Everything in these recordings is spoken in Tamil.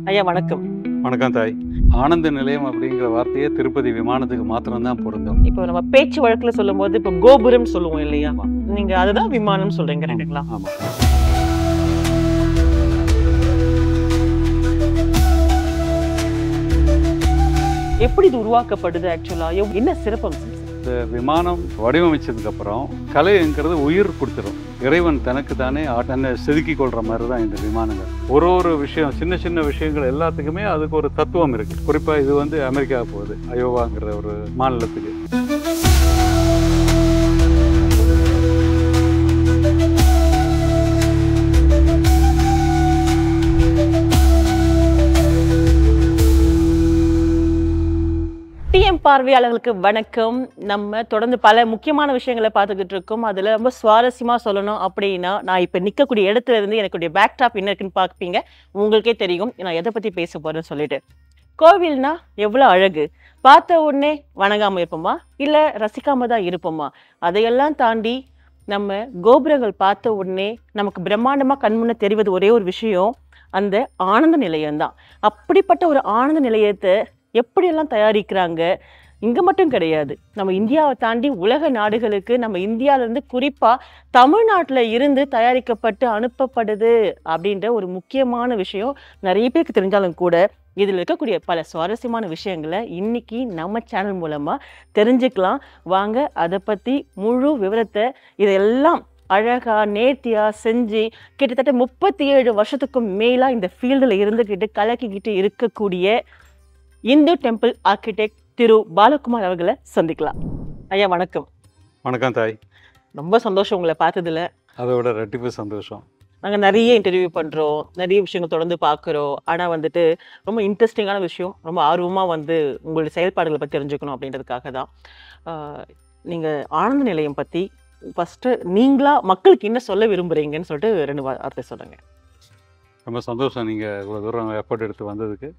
ஐயா வணக்கம். வணக்கம் தாய். ஆனந்த நிலையம் அப்படிங்கிற வார்த்தையே திருப்பதி விமானத்துக்கு மாத்திரம்தான் பொருந்தும். இப்போ நம்ம பேச்சு வழக்குல சொல்லும்போது இப்போ கோபுரம் சொல்லுவோம் இல்லையா? நீங்க அதுதான் விமானம் சொல்றீங்க இல்லைங்களா? ஆமா. எப்படி இது உருவாக்கப்படுது ஆக்சுவலா? என்ன சிறப்பம்சம்? இந்த விமானம் வடிவமைச்சதுக்கு அப்புறம் கலைங்கிறது உயிர் கொடுத்துரும். இறைவன் தனக்கு தானே தன்னை செதுக்கி கொள்ற மாதிரி தான் இந்த விமானங்கள். ஒரு விஷயம், சின்ன சின்ன விஷயங்கள் எல்லாத்துக்குமே அதுக்கு ஒரு தத்துவம் இருக்கு. குறிப்பா இது வந்து அமெரிக்கா போகுது, அயோவாங்கிற ஒரு மாநிலத்துக்கு. டிஎம் பார்வையாளர்களுக்கு வணக்கம். நம்ம தொடர்ந்து பல முக்கியமான விஷயங்களை பார்த்துக்கிட்டு இருக்கோம். அதுல ரொம்ப சுவாரஸ்யமா சொல்லணும் அப்படின்னா, நான் இப்ப நிக்கக்கூடிய இடத்துல இருந்து எனக்குடைய பேக்டாப் என்ன இருக்குன்னு பார்ப்பீங்க. உங்களுக்கே தெரியும் நான் எதை பத்தி பேச போறேன்னு சொல்லிட்டு. கோவில்னா எவ்வளவு அழகு! பார்த்த உடனே வணங்காம இருப்போமா, இல்ல ரசிக்காம தான் இருப்போமா? அதையெல்லாம் தாண்டி நம்ம கோபுரங்கள் பார்த்த உடனே நமக்கு பிரம்மாண்டமா கண்முன்ன தெரிவது ஒரே ஒரு விஷயம், அந்த ஆனந்த நிலையம்தான். அப்படிப்பட்ட ஒரு ஆனந்த நிலையத்தை எப்படியெல்லாம் தயாரிக்கிறாங்க. இங்க மட்டும் கிடையாது, நம்ம இந்தியாவை தாண்டி உலக நாடுகளுக்கு நம்ம இந்தியால இருந்து குறிப்பா தமிழ்நாட்டுல இருந்து தயாரிக்கப்பட்டு அனுப்பப்படுது அப்படின்ற ஒரு முக்கியமான விஷயம் நிறைய பேருக்கு தெரிஞ்சாலும் கூட, இதுல இருக்கக்கூடிய பல சுவாரஸ்யமான விஷயங்களை இன்னைக்கு நம்ம சேனல் மூலமா தெரிஞ்சுக்கலாம். வாங்க அதை பத்தி முழு விவரத்தை இதெல்லாம் அழகா நேர்த்தியா செஞ்சு கிட்டத்தட்ட 37 வருஷத்துக்கும் மேலா இந்த ஃபீல்டுல இருந்துகிட்டு கலக்கிக்கிட்டு இருக்கக்கூடிய இந்து டெம்பிள் ஆர்கிடெக்ட் திரு பாலகுமார் அவர்களை சந்திக்கலாம். ஐயா வணக்கம். வணக்கம் தாய். ரொம்ப சந்தோஷம் உங்களை பார்த்ததுல. அதோட ரெட்டிப்பு சந்தோஷம். நாங்கள் நிறைய இன்டர்வியூ பண்ணுறோம், நிறைய விஷயங்கள் தொடர்ந்து பார்க்குறோம். ஆனால் வந்துட்டு ரொம்ப இன்ட்ரெஸ்டிங்கான விஷயம், ரொம்ப ஆர்வமாக உங்களுடைய செயல்பாடுகளை பற்றி தெரிஞ்சுக்கணும் அப்படின்றதுக்காக தான். நீங்கள் ஆனந்த நிலையம் பற்றி ஃபஸ்ட்டு நீங்களா மக்களுக்கு என்ன சொல்ல விரும்புகிறீங்கன்னு சொல்லிட்டு 2 வார்த்தை சொல்லுங்கள். ரொம்ப சந்தோஷம் நீங்கள் இவ்வளோ தூரம் எஃபர்ட் எடுத்து வந்ததுக்கு.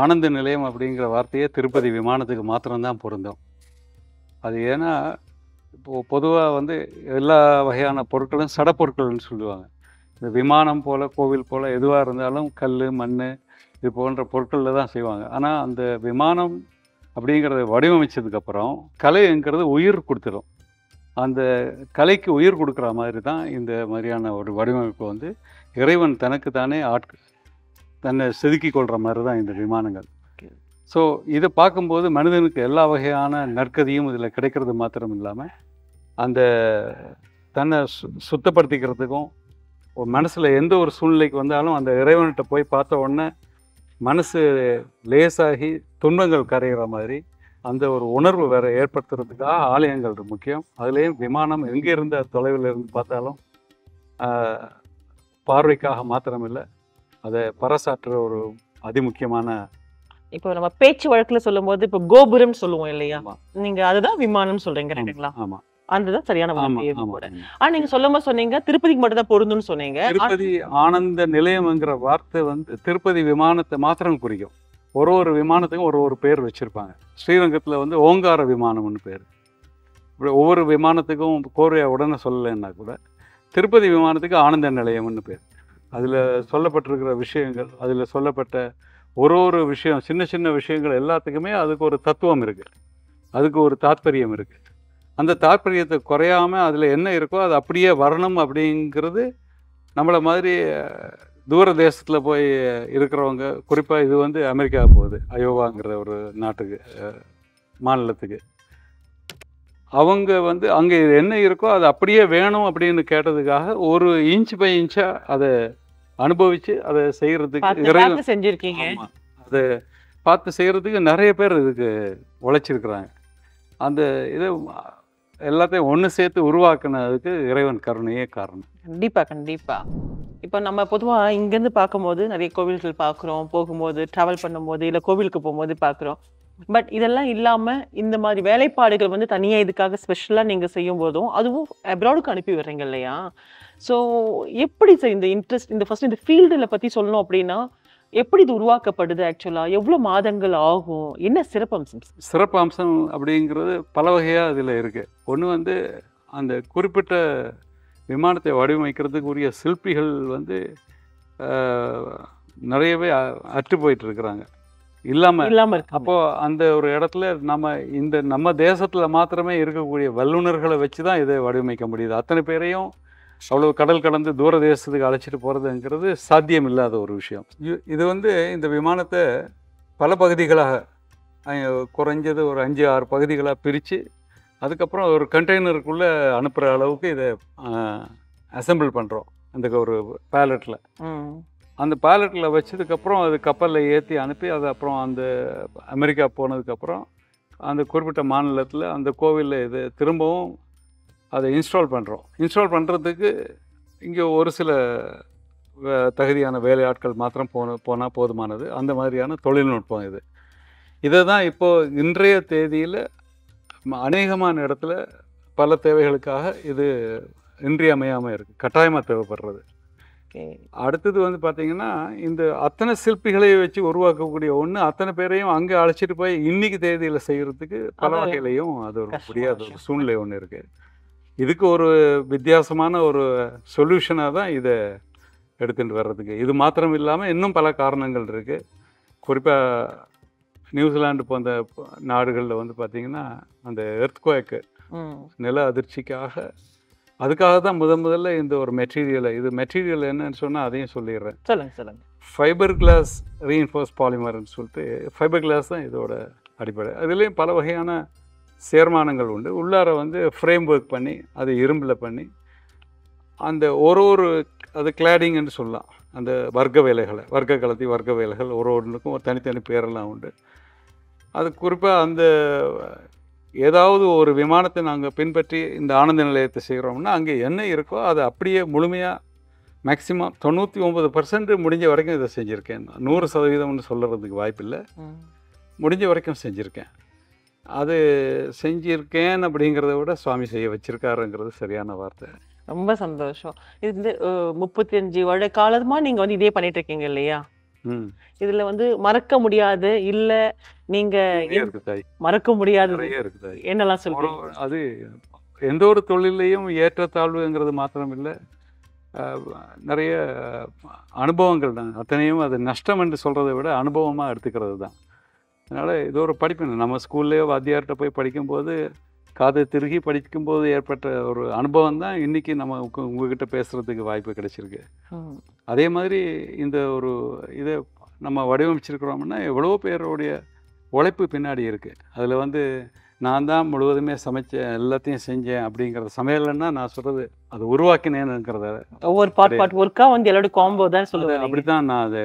ஆனந்த நிலையம் அப்படிங்கிற வார்த்தையே திருப்பதி விமானத்துக்கு மாத்திரம்தான் பொருந்தும். அது ஏன்னா இப்போது பொதுவாக வந்து எல்லா வகையான பொருட்களும் சடப்பொருட்கள்னு சொல்லுவாங்க. இந்த விமானம் போல், கோவில் போல் எதுவாக இருந்தாலும் கல், மண் இது போன்ற பொருட்களில் தான் செய்வாங்க. ஆனால் அந்த விமானம் அப்படிங்கிறத வடிவமைச்சதுக்கப்புறம் கலைங்கிறது உயிர் கொடுத்துரும். அந்த கலைக்கு உயிர் கொடுக்குற மாதிரி தான் இந்த மாதிரியான ஒரு வடிவமைப்பு வந்து இறைவன் தனக்கு தானே தன்னை செதுக்கி கொள்கிற மாதிரி தான் இந்த விமானங்கள். ஸோ இதை பார்க்கும்போது மனிதனுக்கு எல்லா வகையான நற்கதியும் இதில் கிடைக்கிறது மாத்திரம் இல்லாமல், அந்த தன்னை சுத்தப்படுத்திக்கிறதுக்கும், ஒரு மனசில் எந்த ஒரு சூழ்நிலைக்கு வந்தாலும் அந்த இறைவன்கிட்ட போய் பார்த்த உடனே மனசு லேசாகி துன்பங்கள் கரைகிற மாதிரி அந்த ஒரு உணர்வு வேறு ஏற்படுத்துறதுக்காக ஆலயங்கள் முக்கியம். அதுலேயும் விமானம் எங்கே இருந்த தொலைவில் இருந்து பார்த்தாலும் பார்வைக்காக மாத்திரமில்லை, அதை பறைசாற்றுற ஒரு அதிமுக்கியமான. இப்போ நம்ம பேச்சு வழக்குல சொல்லும்போது இப்போ கோபுரம் சொல்லுவோம் இல்லையா? நீங்க அதுதான் விமானம் சொல்றீங்க இல்லைங்களா? ஆமா, அதுதான் சரியான வார்த்தை. ஆனா நீங்க சொல்லும்போது சொன்னீங்க திருப்பதிக்கு மட்டும் தான் பொருந்தும்னு சொன்னீங்க. திருப்பதி ஆனந்த நிலையம்ங்கிற வார்த்தை வந்து திருப்பதி விமானத்தை மாத்திரம் குறிக்கும். ஒரு விமானத்துக்கும் ஒரு பேர் வச்சிருப்பாங்க. ஸ்ரீரங்கத்தில் வந்து ஓங்கார விமானம்னு பேர். இப்படி ஒவ்வொரு விமானத்துக்கும் கோர்வையா உடனே சொல்லலைன்னா கூட திருப்பதி விமானத்துக்கு ஆனந்த நிலையம்னு பேர். அதில் சொல்லப்பட்டிருக்கிற விஷயங்கள், அதில் சொல்லப்பட்ட ஒரு விஷயம், சின்ன சின்ன விஷயங்கள் எல்லாத்துக்குமே அதுக்கு ஒரு தத்துவம் இருக்குது, அதுக்கு ஒரு தாத்பரியம் இருக்குது. அந்த தாத்பரியத்தை குறையாமல் அதில் என்ன இருக்கோ அது அப்படியே வரணும் அப்படிங்கிறது நம்மளை மாதிரி தூர தேசத்தில் போய் இருக்கிறவங்க, குறிப்பாக இது வந்து அமெரிக்கா போகுது, அயோவாங்கிற ஒரு நாட்டுக்கு, மாநிலத்துக்கு. அவங்க வந்து அங்கே என்ன இருக்கோ அது அப்படியே வேணும் அப்படின்னு கேட்டதுக்காக ஒரு இன்ச் பை இன்ச்சாக அதை அனுபவித்து அதை செய்கிறதுக்கு செஞ்சுருக்கீங்க. அதை பார்த்து செய்கிறதுக்கு நிறைய பேர் இதுக்கு உழைச்சிருக்கிறாங்க. அந்த இதை எல்லாத்தையும் ஒன்று சேர்த்து உருவாக்குனதுக்கு இறைவன் கருணையே காரணம். கண்டிப்பாக கண்டிப்பாக. இப்போ நம்ம பொதுவாக இங்கேருந்து பார்க்கும்போது நிறைய கோவில்கள் பார்க்குறோம், போகும்போது ட்ராவல் பண்ணும்போது இல்லை கோவிலுக்கு போகும்போது பார்க்குறோம். பட் இதெல்லாம் இல்லாமல் இந்த மாதிரி வேலைப்பாடுகள் வந்து தனியாக இதுக்காக ஸ்பெஷலாக நீங்கள் செய்யும் போதும் அதுவும் அப்ராடுக்கு அனுப்பி விடுறீங்க இல்லையா? ஸோ எப்படி சார் இந்த இன்ட்ரெஸ்ட், இந்த ஃபர்ஸ்ட் இந்த ஃபீல்டில் பற்றி சொல்லணும் அப்படின்னா எப்படி இது உருவாக்கப்படுது ஆக்சுவலாக? எவ்வளோ மாதங்கள் ஆகும்? என்ன சிறப்பம்சம்? சிறப்பம்சம் அப்படிங்கிறது பல வகையாக இதில் இருக்குது. ஒன்று வந்து அந்த குறிப்பிட்ட விமானத்தை வடிவமைக்கிறதுக்கு உரிய சிற்பிகள் வந்து நிறையவே அற்று போயிட்டு இருக்கிறாங்க, இல்லாமல். இல்லாம இருக்கு. அப்போது அந்த ஒரு இடத்துல நம்ம தேசத்தில் மாத்திரமே இருக்கக்கூடிய வல்லுநர்களை வச்சு தான் இதை வடிவமைக்க முடியுது. அத்தனை பேரையும் அவ்வளோ கடல் கடந்து தூர தேசத்துக்கு அழைச்சிட்டு போகிறதுங்கிறது சாத்தியம் இல்லாத ஒரு விஷயம். இது இந்த விமானத்தை பல பகுதிகளாக குறைஞ்சது ஒரு 5-6 பகுதிகளாக பிரித்து அதுக்கப்புறம் ஒரு கண்டெய்னருக்குள்ளே அனுப்புகிற அளவுக்கு இதை அசெம்பிள் பண்ணுறோம். அந்த ஒரு பேலட்டில் அந்த பேலட்டில் வச்சதுக்கப்புறம் அது கப்பலில் ஏற்றி அனுப்பி அது அப்புறம் அந்த அமெரிக்கா போனதுக்கப்புறம் அந்த குறிப்பிட்ட மாநிலத்தில் அந்த கோவிலில் இது திரும்பவும் அதை இன்ஸ்டால் பண்ணுறோம். இன்ஸ்டால் பண்ணுறதுக்கு இங்கே ஒரு சில தகுதியான வேலையாட்கள் மாத்திரம் போனால் போதுமானது. அந்த மாதிரியான தொழில்நுட்பம் இதை தான் இப்போது இன்றைய தேதியில் அநேகமான இடத்துல பல தேவைகளுக்காக இது இன்றியமையாமல் இருக்குது, கட்டாயமாக தேவைப்படுறது. அடுத்தது பார்த்திங்கன்னா இந்த அத்தனை சிற்பிகளை வச்சு உருவாக்கக்கூடிய ஒன்று அத்தனை பேரையும் அங்கே அழைச்சிட்டு போய் இன்னைக்கு தேதியில் செய்கிறதுக்கு பல வகையிலையும் அது ஒரு முடியாத ஒரு சூழ்நிலை ஒன்று இருக்குது. இதுக்கு ஒரு வித்தியாசமான ஒரு சொல்யூஷனாக தான் இதை எடுத்துகிட்டு வர்றதுக்கு. இது மாத்திரம் இல்லாமல் இன்னும் பல காரணங்கள் இருக்குது. குறிப்பாக நியூசிலாண்டு போன்ற நாடுகளில் பார்த்திங்கன்னா அந்த எர்த்குவேக்கு நில அதிர்ச்சிக்காக அதுக்காக தான் முதல்ல இந்த ஒரு மெட்டீரியல் என்னன்னு சொன்னால் அதையும் சொல்லிடுறேன். சொல்லுங்கள். ஃபைபர் கிளாஸ் ரீஇன்ஃபோர்ஸ் பாலிமர்னு சொல்லிட்டு ஃபைபர் கிளாஸ் தான் இதோட அடிப்படை. அதுலேயும் பல வகையான சேர்மானங்கள் உண்டு. உள்ளார ஃப்ரேம் ஒர்க் பண்ணி அது இரும்பில் பண்ணி அந்த ஒரு அது கிளாடிங்னு சொல்லலாம். அந்த வர்க்க வேலைகள் ஒரு ஒன்றுக்கும் ஒரு தனித்தனி பேரெல்லாம் உண்டு. அது குறிப்பாக ஏதாவது ஒரு விமானத்தை நாங்கள் பின்பற்றி இந்த ஆனந்த நிலையத்தை செய்கிறோம்னா அங்கே என்ன இருக்கோ அதை அப்படியே முழுமையாக மேக்ஸிமம் 99% முடிஞ்ச வரைக்கும் இதை செஞ்சுருக்கேன். 100% சொல்கிறதுக்கு வாய்ப்பில்லை, முடிஞ்ச வரைக்கும் செஞ்சுருக்கேன். அது செஞ்சுருக்கேன் அப்படிங்கிறத விட சுவாமி செய்ய வச்சுருக்காருங்கிறது சரியான வார்த்தை. ரொம்ப சந்தோஷம். இது 35 வருட காலமாக நீங்கள் இதே பண்ணிட்டு இருக்கீங்க இல்லையா? இதுல மறக்க முடியாது இல்ல நீங்க மறக்க முடியாது என்னெல்லாம் சொல்றீங்க? அது எந்த ஒரு தொழிலையும் ஏற்றத்தாழ்வுங்கிறது மாத்திரம் இல்லை, நிறைய அனுபவங்கள் தான். அத்தனையும் அது நஷ்டம் என்று சொல்றதை விட அனுபவமாக எடுத்துக்கிறது தான். அதனால இது ஒரு படிப்பு. நம்ம ஸ்கூல்லேயோ வாத்தியார்கிட்ட போய் படிக்கும்போது காதை திருகி படிக்கும்போது ஏற்பட்ட ஒரு அனுபவம் தான் இன்னைக்கு நம்ம உங்ககிட்ட பேசுறதுக்கு வாய்ப்பு கிடைச்சிருக்கு. அதே மாதிரி இந்த ஒரு இதை நம்ம வடிவமைச்சிருக்கிறோம்னா எவ்வளோ பேருடைய உழைப்பு பின்னாடி இருக்குது. அதில் நான் தான் முழுவதுமே சமைச்சேன், எல்லாத்தையும் செஞ்சேன் அப்படிங்கிறது சமையல்னா நான் சொல்கிறது அது உருவாக்கினேன்னுங்கிறத ஒவ்வொரு பார்ட் ஒர்க்காக எல்லாரோட காம்போ தான் சொல்லுவேன். அப்படி தான் நான் அதை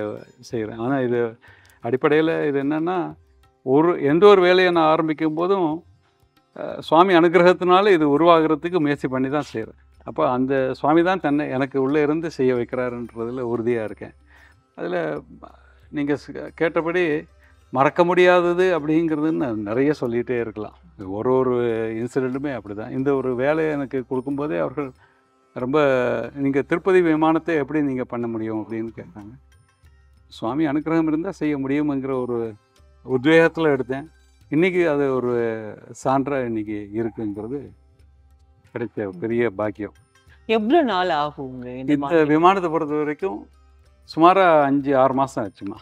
செய்கிறேன். ஆனால் இது அடிப்படையில் இது என்னென்னா எந்த ஒரு வேலையை நான் ஆரம்பிக்கும் போதும் சுவாமி அனுகிரகத்தினால இது உருவாகிறதுக்கு முயற்சி பண்ணி தான் செய்கிறேன். அப்போ அந்த சுவாமி தான் தன்னை எனக்கு உள்ளே இருந்து செய்ய வைக்கிறாருன்றதில் உறுதியாக இருக்கேன். அதில் நீங்கள் கேட்டபடி மறக்க முடியாதது அப்படிங்கிறதுன்னு நிறைய சொல்லிகிட்டே இருக்கலாம். ஒரு இன்சிடெண்ட்டுமே அப்படி தான். இந்த ஒரு வேலையை எனக்கு கொடுக்கும்போதே அவர்கள் ரொம்ப நீங்கள் திருப்பதி விமானத்தை எப்படி நீங்கள் பண்ண முடியும் அப்படின்னு கேட்டாங்க. சுவாமி அனுகிரகம் இருந்தால் செய்ய முடியுங்கிற ஒரு உத்வேகத்தில் எடுத்தேன். இன்றைக்கி அது ஒரு சான்றாக இன்றைக்கி இருக்குங்கிறது கிடைச்ச பெரிய பாக்கியம். எவ்வளோ நாள் ஆகுங்க இந்த விமானத்தை பொறுத்த வரைக்கும்? சுமாராக 5-6 மாதம் ஆச்சுமா.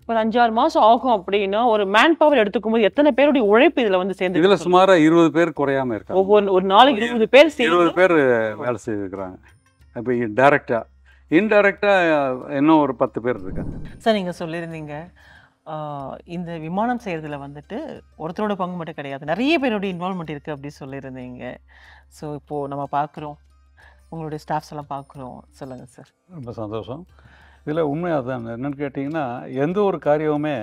ஒரு 5-6 மாதம் ஆகும் அப்படின்னா ஒரு மேன் பவர் எடுத்துக்கும் போது எத்தனை பேருடைய உழைப்பு இதில் சேர்ந்து? இதில் சுமாராக 20 பேர் குறையாமல் இருக்காங்க. ஒரு நாளைக்கு 20 பேர் 20 பேர் வேலை செய்திருக்கிறாங்க. இப்போ டைரெக்டாக இன்டைரக்டாக இன்னும் ஒரு 10 பேர் இருக்காங்க. சார் நீங்கள் சொல்லியிருந்தீங்க இந்த விமானம் செய்கிறதுல ஒருத்தரோட பங்கு மட்டும் கிடையாது, நிறைய பேருடைய இன்வால்மெண்ட் இருக்குது அப்படின்னு சொல்லியிருந்தீங்க. ஸோ இப்போது நம்ம பார்க்குறோம், உங்களுடைய ஸ்டாஃப்ஸ் எல்லாம் பார்க்குறோம். சொல்லுங்கள் சார். ரொம்ப சந்தோஷம். இதில் உண்மை அதுதான். என்னென்னு கேட்டிங்கன்னா எந்த ஒரு காரியமுமே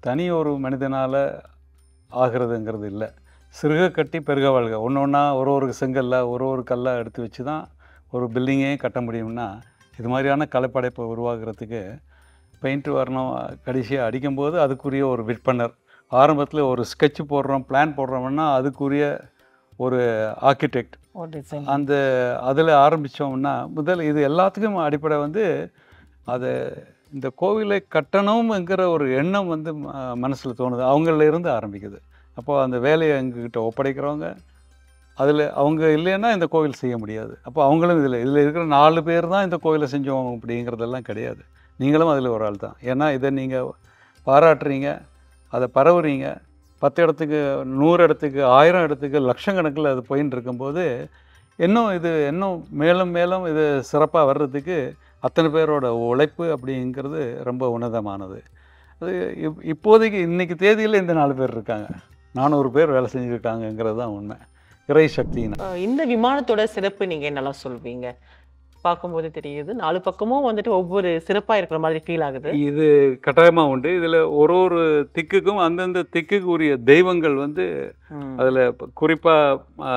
தனி ஒரு மனிதனால் ஆகிறதுங்கிறது இல்லை. சிறுக கட்டி பெருக வாழ்க. ஒன்றா ஒரு செங்கல்ல ஒரு கல்லாக எடுத்து வச்சு தான் ஒரு பில்டிங்கே கட்ட முடியும்னா இது மாதிரியான கலைப்படைப்பை உருவாக்குறதுக்கு பெயிண்ட் வரணும். கடைசியாக அடிக்கும்போது அதுக்குரிய ஒரு விற்பனர், ஆரம்பத்தில் ஒரு ஸ்கெட்ச் போடுறோம், பிளான் போடுறோம்னா அதுக்குரிய ஒரு ஆர்கிடெக்ட், அந்த அதில் ஆரம்பித்தோம்னா முதல் இது எல்லாத்துக்கும் அடிப்படை அதை இந்த கோவிலை கட்டணுங்கிற ஒரு எண்ணம் மனசில் தோணுது, அவங்களிருந்து ஆரம்பிக்குது. அப்போது அந்த வேலையை எங்ககிட்ட ஒப்படைக்கிறவங்க அதில் அவங்க இல்லைன்னா இந்த கோவில் செய்ய முடியாது. அப்போ அவங்களும் இதில் இருக்கிற 4 பேர் தான் இந்த கோவிலை செஞ்சோம் அப்படிங்கிறதெல்லாம் கிடையாது. நீங்களும் அதில் ஒரு ஆள் தான். ஏன்னா இதை நீங்கள் பாராட்டுறீங்க, அதை பரவுறீங்க. 10 இடத்துக்கு 100 இடத்துக்கு 1000 இடத்துக்கு லட்சக்கணக்கில் அது போயின்னு இருக்கும்போது இன்னும் மேலும் மேலும் இது சிறப்பாக வர்றதுக்கு அத்தனை பேரோட உழைப்பு அப்படிங்கிறது ரொம்ப உன்னதமானது. அது இப்போதைக்கு இன்றைக்கி தேதியில் இந்த 4 பேர் இருக்காங்க, 400 பேர் வேலை செஞ்சுருக்காங்கங்கிறது தான் உண்மை. இறை சக்தின்னு. இந்த விமானத்தோட சிறப்பு நீங்கள் என்னெல்லாம் சொல்வீங்க? பார்க்கும்போது தெரியுது 4 பக்கமும் வந்துட்டு ஒவ்வொரு சிறப்பாக இருக்கிற மாதிரி ஃபீல் ஆகுது. இது கட்டாயமாக உண்டு. இதில் ஒரு திக்குக்கும் அந்தந்த திக்குக்கு உரிய தெய்வங்கள் வந்து அதில் குறிப்பாக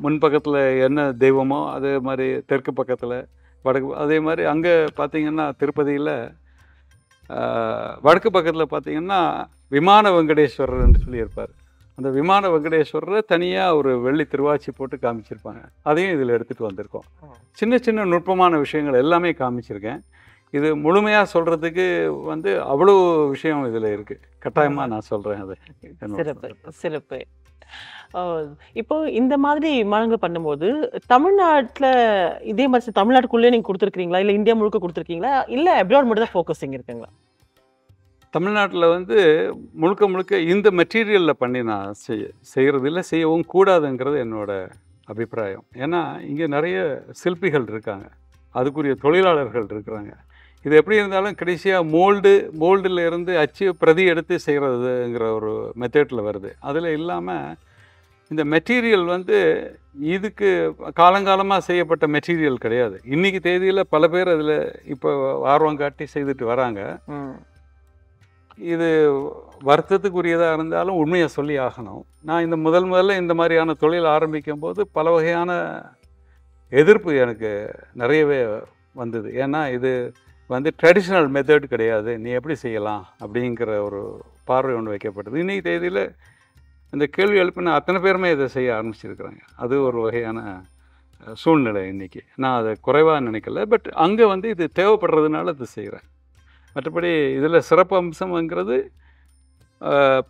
முன்பக்கத்தில் என்ன தெய்வமோ அதே மாதிரி தெற்கு பக்கத்தில் வடக்கு, அதே மாதிரி அங்கே பார்த்தீங்கன்னா திருப்பதியில் வடக்கு பக்கத்தில் பார்த்தீங்கன்னா விமான வெங்கடேஸ்வரர்னு சொல்லி இருப்பார். அந்த விமான வெங்கடேஸ்வரரை தனியாக ஒரு வெள்ளி திருவாச்சி போட்டு காமிச்சிருப்பாங்க. அதையும் இதில் எடுத்துகிட்டு வந்திருக்கோம். சின்ன சின்ன நுட்பமான விஷயங்கள் எல்லாமே காமிச்சிருக்கேன். இது முழுமையாக சொல்கிறதுக்கு வந்து அவ்வளோ விஷயம் இதில் இருக்குது. கட்டாயமாக நான் சொல்கிறேன். அது சிறப்பு சிறப்பு. இப்போ இந்த மாதிரி விமானங்கள் பண்ணும்போது தமிழ்நாட்டில் இதே மாதிரி தமிழ்நாட்டுக்குள்ளே நீங்கள் கொடுத்துருக்கீங்களா, இல்லை இந்தியா முழுக்க கொடுத்துருக்கீங்களா, இல்லை அப்ராட் மட்டும் தான் ஃபோக்கஸிங் இருக்குங்களா? தமிழ்நாட்டில் வந்து முழுக்க முழுக்க இந்த மெட்டீரியலில் பண்ணி நான் செய்கிறது இல்லை, செய்யவும் கூடாதுங்கிறது என்னோட அபிப்பிராயம். ஏன்னா இங்கே நிறைய சிற்பிகள் இருக்காங்க, அதுக்குரிய தொழிலாளர்கள் இருக்கிறாங்க. இது எப்படி இருந்தாலும் கடைசியாக மோல்டில் இருந்து அச்சு பிரதி எடுத்து செய்கிறதுங்கிற ஒரு மெத்தேடில் வருது. அதில் இல்லாமல் இந்த மெட்டீரியல் வந்து இதுக்கு காலங்காலமாக செய்யப்பட்ட மெட்டீரியல் கிடையாது. இன்றைக்கி தேதியில் பல பேர் அதில் இப்போ ஆர்வம் காட்டி செய்துட்டு வராங்க. இது வருத்தத்துக்குரியதாக இருந்தாலும் உண்மையை சொல்லி ஆகணும். நான் இந்த முதல்ல இந்த மாதிரியான தொழில் ஆரம்பிக்கும் போது பல வகையான எதிர்ப்பு எனக்கு நிறையவே வந்தது. ஏன்னா இது வந்து ட்ரெடிஷ்னல் மெத்தட் கிடையாது, நீ எப்படி செய்யலாம் அப்படிங்கிற ஒரு பார்வை ஒன்று வைக்கப்பட்டது. இன்றைக்கி தேதியில் இந்த கேள்வி எழுப்பின அத்தனை பேருமே இதை செய்ய ஆரம்பிச்சிருக்கிறாங்க. அது ஒரு வகையான சூழ்நிலை இன்றைக்கி. நான் அதை குறைவாக நினைக்கல, பட் அங்கே வந்து இது தேவைப்படுறதுனால இது செய்கிறேன். மற்றபடி இதில் சிறப்பு அம்சம்ங்கிறது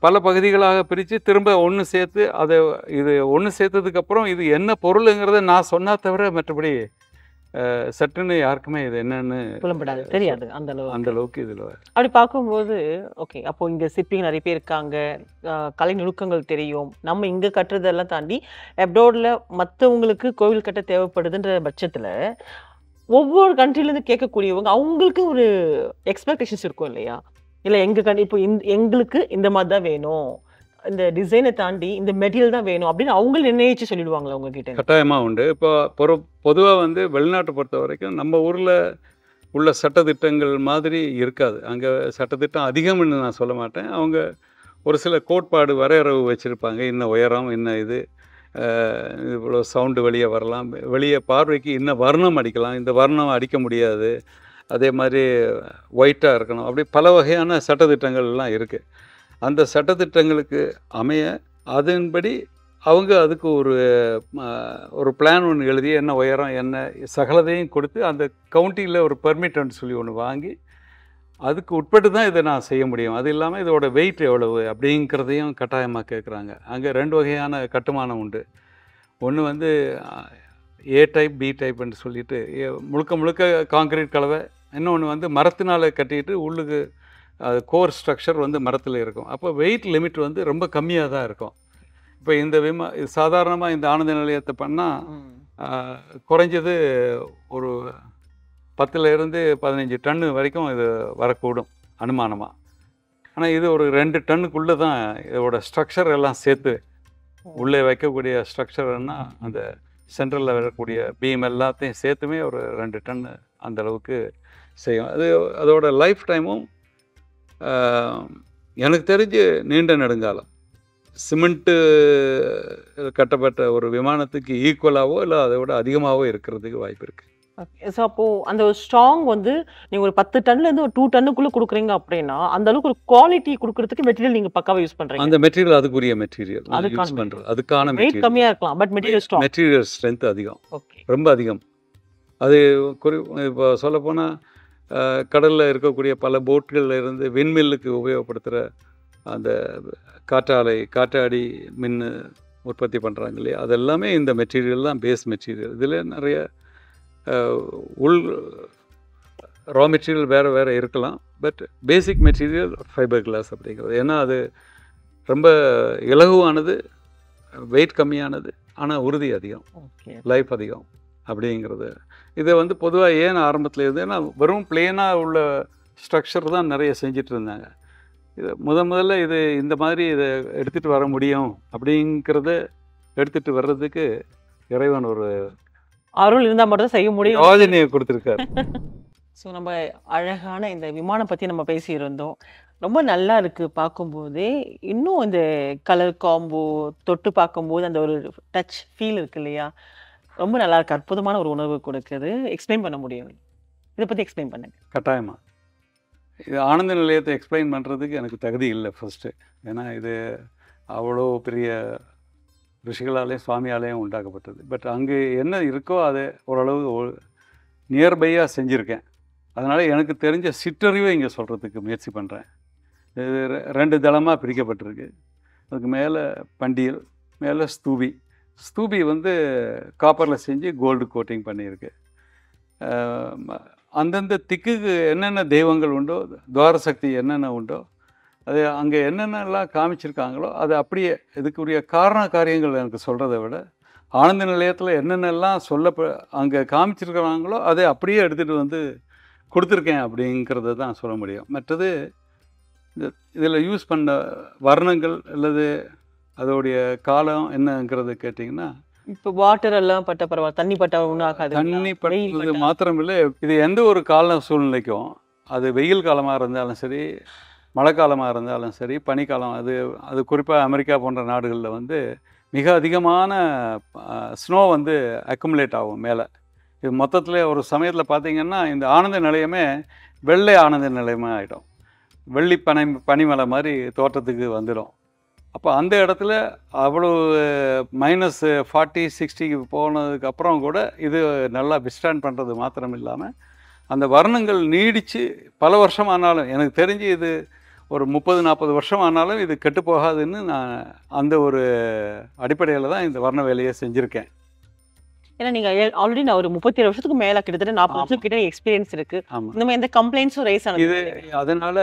பல பகுதிகளாக பிரித்து திரும்ப ஒன்று சேர்த்து இது ஒன்று சேர்த்ததுக்கப்புறம் இது என்ன பொருளுங்கிறத நான் சொன்னா தவிர மற்றபடி சட்டுன்னு யாருக்குமே இது என்னன்னு புலம்படாது, தெரியாது அந்த அளவுக்கு இதில். அப்படி பார்க்கும்போது ஓகே, அப்போ இங்கே சிற்பிங்க நிறைய பேர் இருக்காங்க, கலை நுணுக்கங்கள் தெரியும். நம்ம இங்கே கட்டுறதெல்லாம் தாண்டி அப்ராடில் மற்றவங்களுக்கு கோவில் கட்ட தேவைப்படுதுன்ற பட்சத்தில் ஒவ்வொரு கண்ட்ரிலேருந்து கேட்கக்கூடியவங்க அவங்களுக்கு ஒரு எக்ஸ்பெக்டேஷன்ஸ் இருக்கும் இல்லையா? இல்லை எங்கள் கண்ட்ரி இப்போ எங்களுக்கு இந்த மாதிரி தான் வேணும், இந்த டிசைனை தாண்டி இந்த மெட்டீரியல் தான் வேணும் அப்படின்னு அவங்களும் நிர்ணயிச்சு சொல்லிடுவாங்களா உங்ககிட்ட? கட்டாயமாக உண்டு. இப்போ பொதுவாக வந்து வெளிநாட்டை பொறுத்த வரைக்கும் நம்ம ஊரில் உள்ள சட்டத்திட்டங்கள் மாதிரி இருக்காது. அங்கே சட்டத்திட்டம் அதிகம்னு நான் சொல்ல மாட்டேன். அவங்க ஒரு சில கோட்பாடு வரையறவு வச்சுருப்பாங்க. இன்ன உயரம், இன்ன இது இவ்வளோ சவுண்டு வெளியே வரலாம், வெளியே பார்வைக்கு இன்ன வர்ணம் அடிக்கலாம், இந்த வர்ணம் அடிக்க முடியாது, அதே மாதிரி ஒயிட்டாக இருக்கணும், அப்படி பல வகையான சட்டத்திட்டங்கள்லாம் இருக்குது. அந்த சட்டத்திட்டங்களுக்கு அமைய அதன்படி அவங்க அதுக்கு ஒரு பிளான் ஒன்று எழுதி என்ன உயரம் என்ன சகலதையும் கொடுத்து அந்த கவுண்டியில் ஒரு பெர்மிட்னு சொல்லி ஒன்று வாங்கி அதுக்கு உட்பட்டு தான் இதை நான் செய்ய முடியும். அது இல்லாமல் இதோட வெயிட் எவ்வளவு அப்படிங்கிறதையும் கட்டாயமாக கேட்குறாங்க. அங்கே 2 வகையான கட்டுமானம் உண்டு. ஒன்று வந்து ஏ டைப், பி டைப்னு சொல்லிட்டு முழுக்க காங்கிரீட் கலவை. இன்னொன்று வந்து மரத்தினால் கட்டிட்டு உள்ளுக்கு அது கோர் ஸ்ட்ரக்சர் வந்து மரத்தில் இருக்கும். அப்போ வெயிட் லிமிட் வந்து ரொம்ப கம்மியாக தான் இருக்கும். இப்போ இந்த சாதாரணமாக இந்த ஆனந்த நிலையத்தை பண்ணால் குறைஞ்சது ஒரு 10லேருந்து 15 டன்னு வரைக்கும் இது வரக்கூடும் அனுமானமாக. ஆனால் இது ஒரு 2 டன்னுக்குள்ளே தான் இதோட ஸ்ட்ரக்சர் எல்லாம் சேர்த்து உள்ளே வைக்கக்கூடிய ஸ்ட்ரக்சர்னா அந்த சென்ட்ரலில் வரக்கூடிய பீம் எல்லாத்தையும் சேர்த்துமே ஒரு 2 டன்னு அந்தளவுக்கு செய்யும். அதோட லைஃப் டைமும் எனக்கு தெரிஞ்சு நீண்ட நெடுங்காலம் சிமெண்ட்டு கட்டப்பட்ட ஒரு விமானத்துக்கு ஈக்குவலாகவோ இல்லை அதை விட அதிகமாகவோ இருக்கிறதுக்கு வாய்ப்பு இருக்குது. ஸோ அப்போது அந்த ஒரு ஸ்ட்ராங் வந்து நீங்கள் ஒரு 10 டன்லேருந்து ஒரு 2 டன்னுக்குள்ளே கொடுக்குறீங்க அப்படின்னா அந்த அளவுக்கு ஒரு குவாலிட்டி கொடுக்கறதுக்கு மெட்டீரியல் நீங்கள் பக்காவாக யூஸ் பண்ணுறீங்க. அந்த மெட்டீரியல் அதுக்குரிய மெட்டீரியல் யூஸ் பண்ணுறது, அதுக்கான வெயிட் கம்மியாக இருக்கலாம், பட் மெட்டீரியல் ஸ்ட்ரென்த் அதிகம், ரொம்ப அதிகம். அது இப்போ சொல்லப்போனால் கடலில் இருக்கக்கூடிய பல போட்களில் இருந்து விண்மில்லுக்கு உபயோகப்படுத்துகிற அந்த காற்றாடி மின் உற்பத்தி பண்ணுறாங்க இல்லையா, அதெல்லாமே இந்த மெட்டீரியல் தான் பேஸ் மெட்டீரியல். இதில் நிறைய ரா மெட்டீரியல் வேறு இருக்கலாம். But basic material fibre class அப்படிங்கிறது. ஏன்னா அது ரொம்ப இலகுவானது, வெயிட் கம்மியானது, ஆனால் உறுதி அதிகம், ஓகே. லைஃப் அதிகம் அப்படிங்கிறது. இதை வந்து பொதுவாக ஏன் ஆரம்பத்தில் ஏன்னா வெறும் பிளெயினாக உள்ள ஸ்ட்ரக்சர் தான் நிறைய செஞ்சுட்டு இருந்தாங்க. இது முதல்ல இது இந்த மாதிரி இதை எடுத்துகிட்டு வர முடியும் அப்படிங்கிறத எடுத்துகிட்டு வர்றதுக்கு இறைவன் ஒரு அருள் இருந்தால் மட்டும் தான் செய்ய முடியும். யோஜனையை கொடுத்துருக்காரு. ஸோ நம்ம அழகான இந்த விமானம் பற்றி நம்ம பேசியிருந்தோம். ரொம்ப நல்லா இருக்குது பார்க்கும்போதே. இன்னும் இந்த கலர் காம்போ தொட்டு பார்க்கும்போது அந்த ஒரு டச் ஃபீல் இருக்கு இல்லையா, ரொம்ப நல்லா இருக்கு. அற்புதமான ஒரு உணர்வு கொடுக்குது. எக்ஸ்பிளைன் பண்ண முடியும்? இதை பற்றி எக்ஸ்பிளைன் பண்ணுங்க. கட்டாயமாக இது ஆனந்த நிலையத்தை எக்ஸ்பிளைன் பண்ணுறதுக்கு எனக்கு தகுதி இல்லை ஃபஸ்ட்டு. ஏன்னா இது அவ்வளோ பெரிய ரிஷிகளாலேயும் சுவாமியாலேயும் உண்டாக்கப்பட்டது. பட் அங்கே என்ன இருக்கோ அதை ஓரளவு நியர்பையாக செஞ்சுருக்கேன். அதனால் எனக்கு தெரிஞ்ச சிற்றறிவை இங்கே சொல்கிறதுக்கு முயற்சி பண்ணுறேன். இது 2 தளமாக பிரிக்கப்பட்டிருக்கு. அதுக்கு மேலே பண்டியல், மேலே ஸ்தூபி. ஸ்தூபி வந்து காப்பரில் செஞ்சு கோல்டு கோட்டிங் பண்ணியிருக்கு. அந்தந்த திக்குக்கு என்னென்ன தெய்வங்கள் உண்டோ, துவாரசக்தி என்னென்ன உண்டோ, அது அங்கே என்னென்னலாம் காமிச்சிருக்காங்களோ அது அப்படியே இதுக்குரிய காரியங்கள் எனக்கு சொல்கிறத விட ஆனந்த நிலையத்தில் என்னென்னலாம் அங்கே காமிச்சிருக்கிறாங்களோ அதை அப்படியே எடுத்துகிட்டு வந்து கொடுத்துருக்கேன் அப்படிங்கிறத தான் சொல்ல முடியும். மற்றது இதில் யூஸ் பண்ண வர்ணங்கள் அல்லது அதோடைய காலம் என்னங்கிறத கேட்டிங்கன்னா, இப்போ வாட்டர் எல்லாம் பட்ட பரவாயில்ல, தண்ணி பட்டா ஒன்றும் ஆகாது. தண்ணி பட்டது மாத்திரமில்லை, இது எந்த ஒரு கால சூழ்நிலைக்கும், அது வெயில் காலமாக இருந்தாலும் சரி, மழை காலமாக இருந்தாலும் சரி, பனிக்காலம், அது குறிப்பாக அமெரிக்கா போன்ற நாடுகளில் வந்து மிக அதிகமான ஸ்னோ வந்து அக்குமுலேட் ஆகும் மேலே. இது மொத்தத்தில் ஒரு சமயத்தில் பார்த்திங்கன்னா இந்த ஆனந்த நிலையமே வெள்ளை ஆனந்த நிலையமாக ஆகிடும். வெள்ளி பனிமலை மாதிரி தோட்டத்துக்கு வந்துடும். அப்போ அந்த இடத்துல அவ்வளோ -40, 60 போனதுக்கப்புறம் கூட இது நல்லா விஸ்டாண்ட் பண்ணுறது மாத்திரம் இல்லாமல் அந்த வர்ணங்கள் நீடித்து பல வருஷம் ஆனாலும், எனக்கு தெரிஞ்சு இது ஒரு 30-40 வருஷம் ஆனாலும் இது கெட்டு போகாதுன்னு நான் அந்த ஒரு அடிப்படையில் தான் இந்த வர்ண வேலையை செஞ்சுருக்கேன். ஏன்னா நீங்கள் ஆல்ரெடி நான் ஒரு 37 வருஷத்துக்கு மேலே கிட்டத்தட்ட 40 வருஷம் கிட்ட எக்ஸ்பீரியன்ஸ் இருக்குது. ஆமாம், இந்த மாதிரி எந்த கம்ப்ளைண்ட்ஸும் ரைஸ் ஆனது இது அதனால்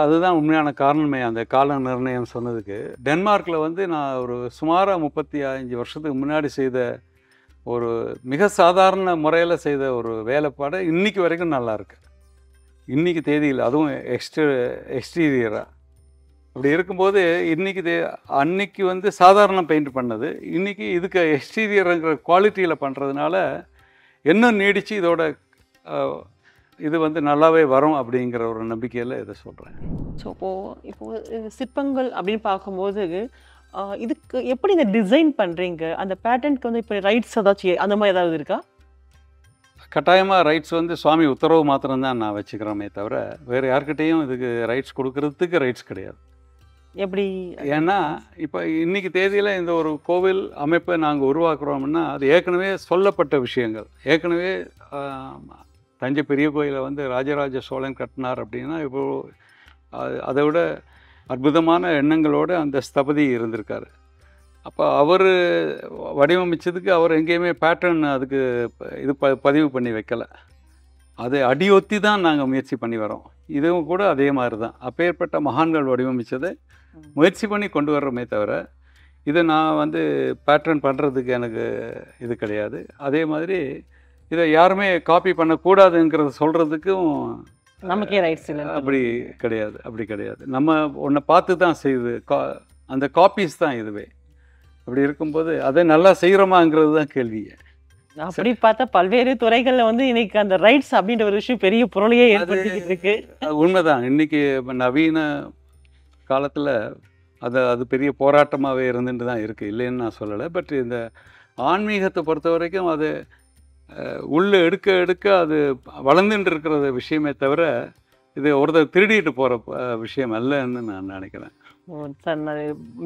அதுதான் உண்மையான காரணமே அந்த கால நிர்ணயம் சொன்னதுக்கு. டென்மார்க்கில் வந்து நான் ஒரு சுமாராக 35 வருஷத்துக்கு முன்னாடி செய்த ஒரு மிக சாதாரண முறையில் செய்த ஒரு வேலைப்பாடு இன்றைக்கி வரைக்கும் நல்லாயிருக்கு. இன்றைக்கி தேதியில் அதுவும் எக்ஸ்டீரியராக அப்படி இருக்கும்போது அன்னைக்கு வந்து சாதாரண பெயிண்ட் பண்ணது இன்றைக்கி இதுக்கு எக்ஸ்டீரியருங்கிற குவாலிட்டியில் பண்ணுறதுனால இன்னும் நீடித்து இதோட இது வந்து நல்லாவே வரும் அப்படிங்கிற ஒரு நம்பிக்கையில் இதை சொல்கிறேன். ஸோ இப்போது சிற்பங்கள் அப்படின்னு பார்க்கும்போது இதுக்கு எப்படி இந்த டிசைன் பண்ணுறீங்க? அந்த பேட்டர்னுக்கு வந்து இப்போ ரைட்ஸ் ஏதாச்சும் அந்த மாதிரி ஏதாவது இருக்கா? கட்டாயமாக ரைட்ஸ் வந்து சுவாமி உத்தரவு மாத்திரம்தான் நான் வச்சுக்கிறோமே தவிர வேறு யார்கிட்டையும் இதுக்கு ரைட்ஸ் கொடுக்கறதுக்கு ரைட்ஸ் கிடையாது. எப்படி? ஏன்னா இப்போ இன்றைக்கி தேதியில் இந்த ஒரு கோவில் அமைப்பை நாங்கள் உருவாக்குறோம்னா அது ஏற்கனவே சொல்லப்பட்ட விஷயங்கள். ஏற்கனவே தஞ்சை பெரிய கோயிலை வந்து ராஜராஜ சோழன் கட்டினார் அப்படின்னா இப்போது அதை விட அற்புதமான எண்ணங்களோடு அந்த ஸ்தபதி இருந்திருக்காரு. அப்போ அவர் வடிவமைச்சதுக்கு அவர் எங்கேயுமே பேட்டர்ன் அதுக்கு இது பதிவு பண்ணி வைக்கலை. அதை அடியொத்தி தான் நாங்கள் முயற்சி பண்ணி வரோம். இதுவும் கூட அதே மாதிரி தான். அப்பேற்பட்ட மகான்கள் வடிவமைச்சதை முயற்சி பண்ணி கொண்டு வர்றோமே தவிர இதை நான் வந்து பேட்டர்ன் பண்ணுறதுக்கு எனக்கு இது கிடையாது. அதே மாதிரி இதை யாருமே காப்பி பண்ணக்கூடாதுங்கிறத சொல்கிறதுக்கும் நமக்கே ரைட்ஸ் இல்லை. அப்படி கிடையாது. நம்ம ஒன்றை பார்த்து தான் செய்யுது. அந்த காப்பீஸ் தான் இதுவே. அப்படி இருக்கும்போது அதை நல்லா செய்கிறோமாங்கிறது தான் கேள்வி. அப்படி பார்த்தா பல்வேறு துறைகளில் வந்து இன்னைக்கு அந்த ரைட்ஸ் அப்படின்ற ஒரு விஷயம் பெரிய பொருளையே ஏற்படுத்திக்கிட்டு இருக்கு. உண்மைதான். இன்னைக்கு நவீன காலத்தில் அது பெரிய போராட்டமாகவே இருந்துட்டு தான் இருக்குது, இல்லைன்னு நான் சொல்லலை. பட் இந்த ஆன்மீகத்தை பொறுத்த வரைக்கும் அது உள்ளே எடுக்க அது வளர்ந்துட்டு இருக்கிற விஷயமே தவிர இது ஒருத்தர் திருடிட்டு போகிற விஷயம் அல்லன்னு நான் நினைக்கிறேன். சார்,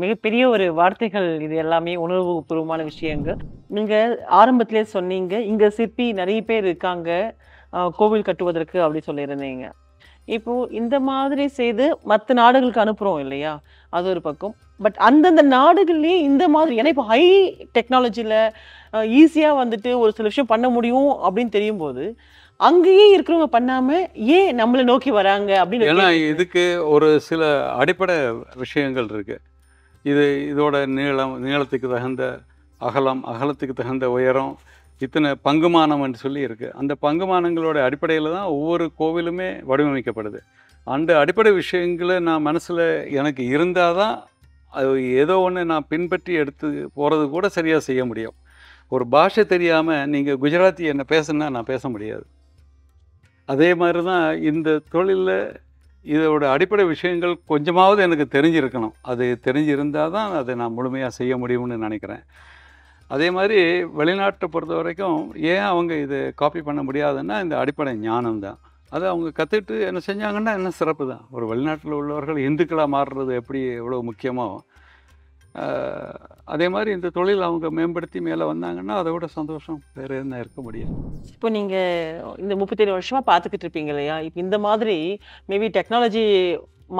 மிகப்பெரிய ஒரு வார்த்தைகள் இது எல்லாமே உணர்வு பூர்வமான விஷயங்கள். நீங்கள் ஆரம்பத்திலே சொன்னீங்க இங்கே சிற்பி நிறைய பேர் இருக்காங்க கோவில் கட்டுவதற்கு அப்படி சொல்லியிருந்தீங்க. இப்போது இந்த மாதிரி செய்து மற்ற நாடுகளுக்கு அனுப்புகிறோம் இல்லையா, அது ஒரு பக்கம். பட் அந்தந்த நாடுகள்லேயே இந்த மாதிரி, ஏன்னா இப்போ ஹை டெக்னாலஜியில் ஈஸியாக வந்துட்டு ஒரு சில விஷயம் பண்ண முடியும் அப்படின்னு தெரியும் போது அங்கேயே இருக்கிறவங்க பண்ணாம ஏன் நம்மளை நோக்கி வராங்க அப்படின்னு ஒரு ஏன்னா கேள்வி இருக்கு. இதுக்கு ஒரு சில அடிப்படை விஷயங்கள் இருக்கு. இதோட நீளத்துக்கு தகுந்த அகலம், அகலத்துக்கு தகுந்த உயரம், இத்தனை பங்குமானம்னு சொல்லி இருக்கு. அந்த பங்குமானங்களோட அடிப்படையில் தான் ஒவ்வொரு கோவிலுமே வடிவமைக்கப்படுது. அந்த அடிப்படை விஷயங்களை நான் மனசில் எனக்கு இருந்தால் தான் அது ஏதோ ஒன்று நான் பின்பற்றி எடுத்து போகிறது கூட சரியாக செய்ய முடியும். ஒரு பாஷை தெரியாமல் நீங்கள் குஜராத்தி என்ன பேசுனா நான் பேச முடியாது. அதே மாதிரி தான் இந்த தொழிலில் இதோட அடிப்படை விஷயங்கள் கொஞ்சமாவது எனக்கு தெரிஞ்சிருக்கணும். அது தெரிஞ்சிருந்தால் தான் அதை நான் முழுமையாக செய்ய முடியும்னு நினைக்கிறேன். அதே மாதிரி வெளிநாட்டை பொறுத்த வரைக்கும் ஏன் அவங்க இதை காப்பி பண்ண முடியாதுன்னா இந்த அடிப்படை ஞானம் தான். அதை அவங்க கற்றுக்கிட்டு என்ன செஞ்சாங்கன்னா என்ன சிறப்பு தான். ஒரு வெளிநாட்டில் உள்ளவர்கள் இந்துக்களாக மாறுறது எப்படி எவ்வளோ முக்கியமோ அதே மாதிரி இந்த தொழில் அவங்க மேம்படுத்தி மேலே வந்தாங்கன்னா அதை விட சந்தோஷம் வேறு என்ன இருக்க முடியும். இப்போ நீங்க இந்த 37 வருஷமா பார்த்துக்கிட்டு இருப்பீங்க இல்லையா? இப்போ இந்த மாதிரி மேபி டெக்னாலஜி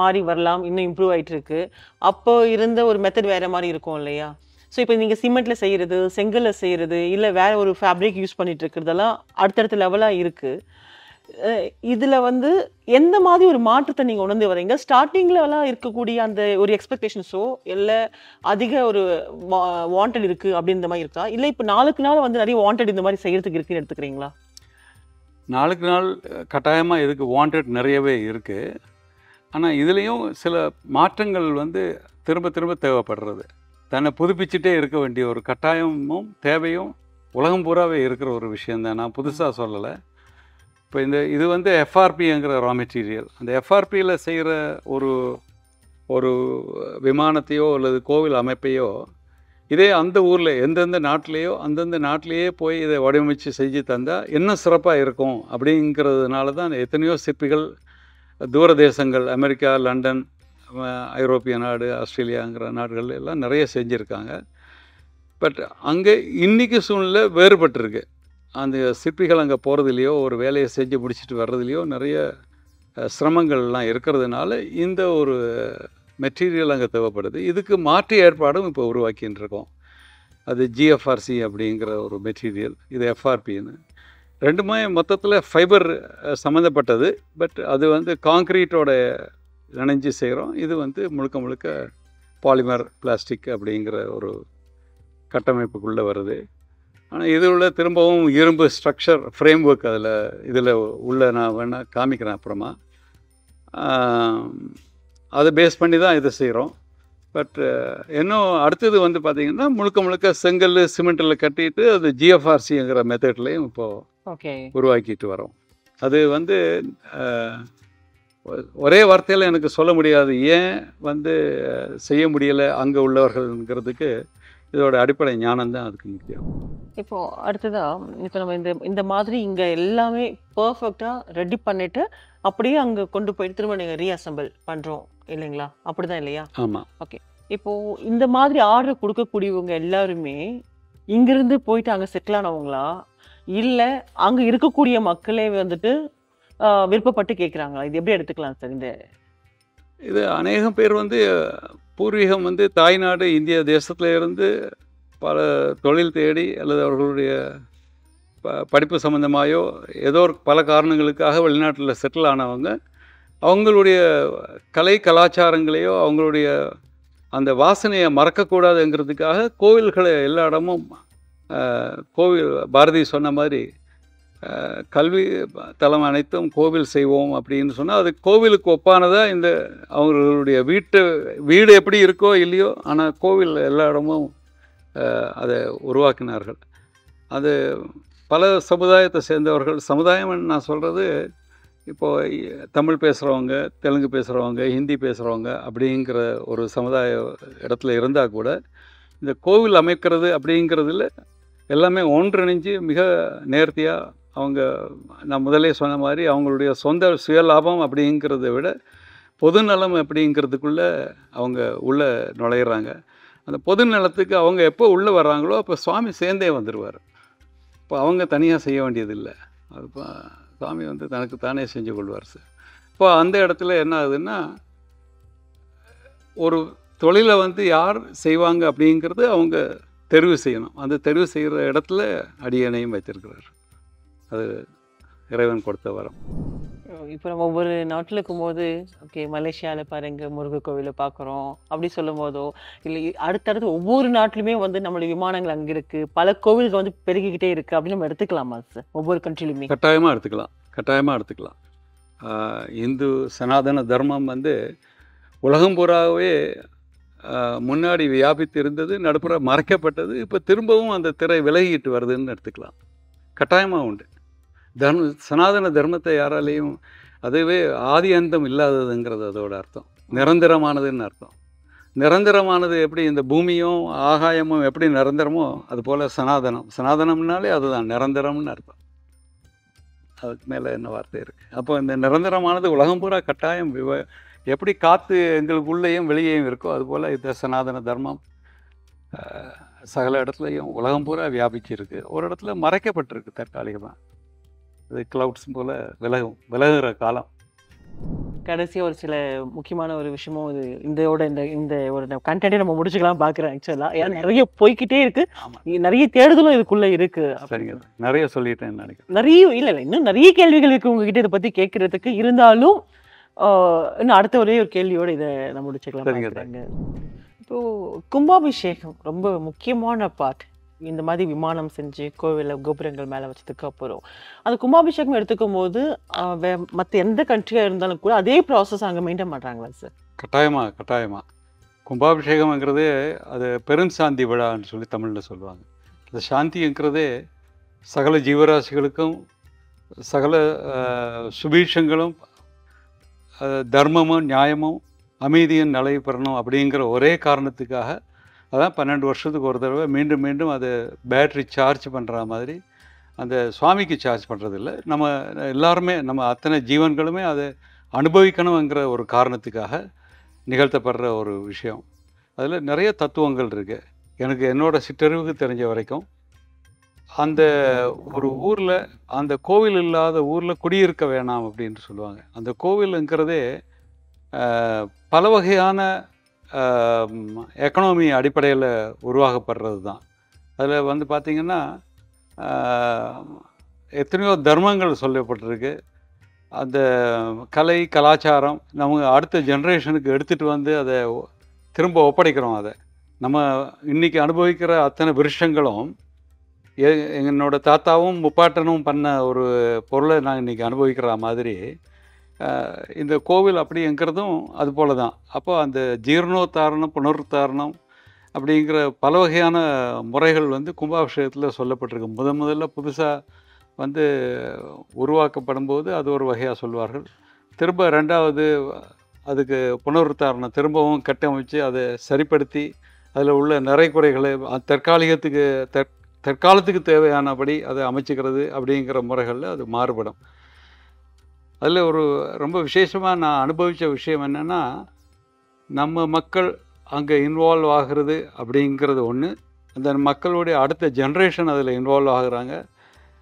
மாறி வரலாம், இன்னும் இம்ப்ரூவ் ஆயிட்டு இருக்கு. அப்போ இருந்த ஒரு மெத்தட் வேற மாதிரி இருக்கும் இல்லையா? ஸோ இப்போ நீங்க சிமெண்ட்ல செய்யறது, செங்கல்ல செய்யறது, இல்லை வேற ஒரு ஃபேப்ரிக் யூஸ் பண்ணிட்டு இருக்கிறதெல்லாம் அடுத்தடுத்த லெவலாக இருக்கு. இதுல வந்து எந்த மாதிரி ஒரு மாற்றத்தை நீங்க உணர்ந்து வரீங்க? ஸ்டார்டிங்ல எல்லாம் இருக்கக்கூடிய அந்த ஒரு எக்ஸ்பெக்டேஷன்ஸோ இல்லை அதிக ஒரு வாண்டட் இருக்கு அப்படின்ற மாதிரி இருக்கா? இல்லை இப்போ நாளுக்கு நாள் வந்து நிறைய வாண்டட் இந்த மாதிரி செய்யறதுக்கு இருக்குன்னு எடுத்துக்கிறீங்களா? நாளுக்கு நாள் கட்டாயமாக இதுக்கு வாண்டட் நிறையவே இருக்குது. ஆனால் இதுலேயும் சில மாற்றங்கள் வந்து திரும்ப திரும்ப தேவைப்படுறது. தன்னை புதுப்பிச்சுட்டே இருக்க வேண்டிய ஒரு கட்டாயமும் தேவையும் உலகம் பூராவே இருக்கிற ஒரு விஷயந்தான். நான் புதுசாக சொல்லலை. இப்போ இது வந்து எஃப்ஆர்பிங்கிற ரா மெட்டீரியல். அந்த எஃப்ஆர்பியில் செய்கிற ஒரு விமானத்தையோ அல்லது கோவில் அமைப்பையோ இதே அந்த ஊரில் எந்தெந்த நாட்டிலேயோ அந்தந்த நாட்டிலேயே போய் இதை வடிவமைச்சு செஞ்சு தந்தால் இன்னும் சிறப்பாக இருக்கும். அப்படிங்கிறதுனால தான் எத்தனையோ சிற்பிகள் தூர தேசங்கள், அமெரிக்கா, லண்டன், ஐரோப்பிய நாடு, ஆஸ்திரேலியாங்கிற நாடுகள் எல்லாம் நிறைய செஞ்சுருக்காங்க. பட் அங்கே இன்றைக்கி சூழ்நிலை வேறுபட்டிருக்கு. அந்த சிற்பிகள் அங்கே போகிறதுலையோ ஒரு வேலையை செஞ்சு முடிச்சுட்டு வர்றதுலையோ நிறைய சிரமங்கள்லாம் இருக்கிறதுனால இந்த ஒரு மெட்டீரியல் அங்கே தேவைப்படுது. இதுக்கு மாற்று ஏற்பாடும் இப்போ உருவாக்கின்னு இருக்கோம். அது ஜிஎஃப்ஆர்சி அப்படிங்கிற ஒரு மெட்டீரியல், இது எஃப்ஆர்பின்னு. ரெண்டுமே மொத்தத்தில் ஃபைபர் சம்மந்தப்பட்டது. பட் அது வந்து காங்க்ரீட்டோட இணைஞ்சு செய்கிறோம். இது வந்து முழுக்க முழுக்க பாலிமர் பிளாஸ்டிக் அப்படிங்கிற ஒரு கட்டமைப்புக்குள்ளே வருது. ஆனால் இது உள்ள திரும்பவும் இரும்பு ஸ்ட்ரக்சர் ஃப்ரேம் ஒர்க் இதில் உள்ள நான் வேணால் காமிக்கிறேன் அப்புறமா. அதை பேஸ் பண்ணி தான் இதை செய்கிறோம். பட் இன்னும் அடுத்தது வந்து பார்த்திங்கன்னா முழுக்க முழுக்க செங்கல் சிமெண்ட்டில் கட்டிட்டு அது ஜிஎஃப்ஆர்சிங்கிற மெத்தட்லேயும் இப்போது உருவாக்கிட்டு வரோம். அது வந்து ஒரே வார்த்தையில் எனக்கு சொல்ல முடியாது ஏன் வந்து செய்ய முடியலை அங்கே உள்ளவர்கள்ங்கிறதுக்கு இதோட அடிப்படை ஞானம் தான் அதுக்கு முக்கியம். இப்போ அடுத்ததா இப்போ நம்ம இந்த மாதிரி இங்கே எல்லாமே பர்ஃபெக்டாக ரெடி பண்ணிட்டு அப்படியே அங்கே கொண்டு போயிட்டு திரும்ப நீங்கள் ரீஅசம்பிள் பண்ணுறோம் இல்லைங்களா? அப்படிதான் இல்லையா? ஆமாம். ஓகே. இப்போ இந்த மாதிரி ஆர்டர் கொடுக்கக்கூடியவங்க எல்லாருமே இங்கிருந்து போயிட்டு அங்கே செட்டில் ஆனவங்களா, இல்லை அங்கே இருக்கக்கூடிய மக்களே வந்துட்டு விருப்பப்பட்டு கேட்குறாங்களா? இது எப்படி எடுத்துக்கலாம் சார்? இது அநேகம் பேர் வந்து பூர்வீகம் வந்து தாய்நாடு இந்திய தேசத்தில் இருந்து பல தொழில் தேடி அல்லது அவர்களுடைய படிப்பு சம்மந்தமாயோ ஏதோ ஒரு பல காரணங்களுக்காக வெளிநாட்டில் செட்டில் ஆனவங்க அவங்களுடைய கலை கலாச்சாரங்களையோ அவங்களுடைய அந்த வாசனையை மறக்கக்கூடாதுங்கிறதுக்காக கோவில்களை எல்லா இடமும் கோவில் பாரதி சொன்ன மாதிரி கல்வி தலம் அனைத்தும் கோவில் செய்வோம் அப்படின்னு சொன்னால் அது கோவிலுக்கு ஒப்பானதாக இந்த அவங்களுடைய வீடு எப்படி இருக்கோ இல்லையோ ஆனால் கோவில் எல்லா இடமும் அதை உருவாக்கினார்கள். அது பல சமுதாயத்தை சேர்ந்தவர்கள். சமுதாயம்னு நான் சொல்கிறது இப்போது தமிழ் பேசுகிறவங்க, தெலுங்கு பேசுகிறவங்க, ஹிந்தி பேசுகிறவங்க அப்படிங்கிற ஒரு சமுதாய இடத்துல இருந்தால் கூட இந்த கோவில் அமைக்கிறது அப்படிங்கிறதுல எல்லாமே ஒன்றிணைஞ்சு மிக நேர்த்தியாக அவங்க நான் முதலே சொன்ன மாதிரி அவங்களுடைய சொந்த சுயலாபம் அப்படிங்கிறத விட பொதுநலம் அப்படிங்கிறதுக்குள்ளே அவங்க உள்ளே நுழையிறாங்க. அந்த பொது நலத்துக்கு அவங்க எப்போ உள்ளே வர்றாங்களோ அப்போ சுவாமி சேர்ந்தே வந்துடுவார். இப்போ அவங்க தனியாக செய்ய வேண்டியதில்லை. அது சுவாமி வந்து தனக்கு தானே செஞ்சு கொள்வார் சார். இப்போ அந்த இடத்துல என்ன ஆகுதுன்னா ஒரு தொழிலை வந்து யார் செய்வாங்க அப்படிங்கிறது அவங்க தெரிவு செய்யணும். அந்த தெரிவு செய்கிற இடத்துல அடியணையும் வைத்திருக்கிறார். அது இறைவன் கொடுத்த வரம். இப்போ நம்ம ஒவ்வொரு நாட்டில் இருக்கும்போது ஓகே மலேசியாவில் பாருங்க முருகர் கோவிலை பார்க்குறோம் அப்படி சொல்லும் போதோ இல்லை அடுத்தடுத்து ஒவ்வொரு நாட்டிலுமே வந்து நம்மளுடைய விமானங்கள் அங்கே இருக்குது, பல கோவில்கள் வந்து பெருகிக்கிட்டே இருக்குது அப்படின்னு நம்ம எடுத்துக்கலாமா சார்? ஒவ்வொரு கண்ட்ரிலுமே கட்டாயமாக எடுத்துக்கலாம், கட்டாயமாக எடுத்துக்கலாம். இந்து சனாதன தர்மம் வந்து உலகம் பூராவே முன்னாடி வியாபித்து இருந்தது, நடுப்புற மறைக்கப்பட்டது. இப்போ திரும்பவும் அந்த திரை விலகிட்டு வருதுன்னு எடுத்துக்கலாம். கட்டாயமாக உண்டு. சனாதன தர்மத்தை யாராலையும், அதுவே ஆதி அந்தம் இல்லாததுங்கிறது அதோட அர்த்தம். நிரந்தரமானதுன்னு அர்த்தம். நிரந்தரமானது எப்படி இந்த பூமியும் ஆகாயமும் எப்படி நிரந்தரமோ அதுபோல் சனாதனம். சனாதனம்னாலே அதுதான் நிரந்தரம்னு அர்த்தம். அதுக்கு மேலே என்ன வார்த்தை இருக்குது? அப்போ இந்த நிரந்தரமானது உலகம் பூரா கட்டாயம் எப்படி காற்று எங்களுக்குள்ளேயும் வெளியேயும் இருக்கோ அதுபோல் இந்த சனாதன தர்மம் சகல இடத்துலையும் உலகம் பூரா வியாபிச்சிருக்கு. ஒரு இடத்துல மறைக்கப்பட்டிருக்கு தற்காலிகமாக. அது கிளவுட்ஸ் போல் விலகுற காலம். கடைசியாக ஒரு சில முக்கியமான ஒரு விஷயமும் இது இந்த ஒரு கண்டென்ட்டை நம்ம முடிச்சுக்கலாம் பார்க்குறேன். ஆக்சுவலாக ஏன்னா நிறைய போய்கிட்டே இருக்குது, நிறைய தேடுதலும் இதுக்குள்ளே இருக்குது. சரிங்க, நிறைய சொல்லிட்டேன்னு நினைக்கிறேன். நிறைய இல்லை இன்னும் நிறைய கேள்விகள் இருக்குது உங்ககிட்ட இதை பற்றி கேட்குறதுக்கு. இருந்தாலும் இன்னும் அடுத்த ஒரே ஒரு கேள்வியோடு இதை நம்ம முடிச்சுக்கலாம். சரிங்க. இப்போது கும்பாபிஷேகம் ரொம்ப முக்கியமான பார்ட். இந்த மாதிரி விமானம் செஞ்சு கோவிலில் கோபுரங்கள் மேலே வச்சதுக்கு அப்புறம் அந்த கும்பாபிஷேகம் எடுத்துக்கும் போது மற்ற எந்த கண்ட்ரியாக இருந்தாலும் கூட அதே ப்ராசஸ் அங்கே மெயின்டைன் பண்ணுறாங்களா சார்? கட்டாயமாக. கும்பாபிஷேகம்ங்கிறதே அது பெருஞ்சாந்தி விழான்னு சொல்லி தமிழில் சொல்லுவாங்க. அந்த சாந்திங்கிறதே சகல ஜீவராசிகளுக்கும் சகல சுபீட்சங்களும் தர்மமும் நியாயமும் அமைதியும் நிலை பெறணும் அப்படிங்கிற ஒரே காரணத்துக்காக அதான் 12 வருஷத்துக்கு ஒரு தடவை மீண்டும் மீண்டும் அதை பேட்ரி சார்ஜ் பண்ணுற மாதிரி அந்த சுவாமிக்கு சார்ஜ் பண்ணுறதில்ல, நம்ம எல்லாருமே நம்ம அத்தனை ஜீவன்களுமே அதை அனுபவிக்கணுங்கிற ஒரு காரணத்துக்காக நிகழ்த்தப்படுற ஒரு விஷயம். அதில் நிறைய தத்துவங்கள் இருக்குது. எனக்கு என்னோடய சிற்றறிவுக்கு தெரிஞ்ச வரைக்கும் அந்த ஒரு ஊரில் அந்த கோவில் இல்லாத ஊரில் குடியிருக்க வேணாம் அப்படின்னு சொல்லுவாங்க. அந்த கோவிலுங்கிறதே பல வகையான எக்கனாமி அடிப்படையில் உருவாக்கப்படுறது தான். அதில் வந்து பார்த்திங்கன்னா எத்தனையோ தர்மங்கள் சொல்லப்பட்டிருக்கு. அந்த கலை கலாச்சாரம் நம்ம அடுத்த ஜென்ரேஷனுக்கு எடுத்துகிட்டு வந்து அதை திரும்ப ஒப்படைக்கிறோம். அதை நம்ம இன்றைக்கி அனுபவிக்கிற அத்தனை விருஷங்களும் என்னோட தாத்தாவும் முப்பாட்டனும் பண்ண ஒரு பொருளை நான் இன்றைக்கி அனுபவிக்கிற மாதிரி இந்த கோவில் அப்படிங்கிறதும் அது போல தான். அப்போ அந்த ஜீர்ணோத்தாரணம் புனருத்தாரணம் அப்படிங்கிற பல வகையான முறைகள் வந்து கும்பாபிஷேகத்தில் சொல்லப்பட்டிருக்கு. முதல்ல புதுசாக வந்து உருவாக்கப்படும் போது அது ஒரு வகையாக சொல்வார்கள். திரும்ப ரெண்டாவது அதுக்கு புனருத்தாரணம் திரும்பவும் கட்டமைச்சு அதை சரிப்படுத்தி அதில் உள்ள நிறை குறைகளை தற்காலத்துக்கு தேவையானபடி அதை அமைச்சிக்கிறது அப்படிங்கிற முறைகளில் அது மாறுபடும். அதில் ஒரு ரொம்ப விசேஷமாக நான் அனுபவித்த விஷயம் என்னென்னா, நம்ம மக்கள் அங்கே இன்வால்வ் ஆகிறது அப்படிங்கிறது ஒன்று. அந்த மக்களுடைய அடுத்த ஜென்ரேஷன் அதில் இன்வால்வ் ஆகுறாங்க.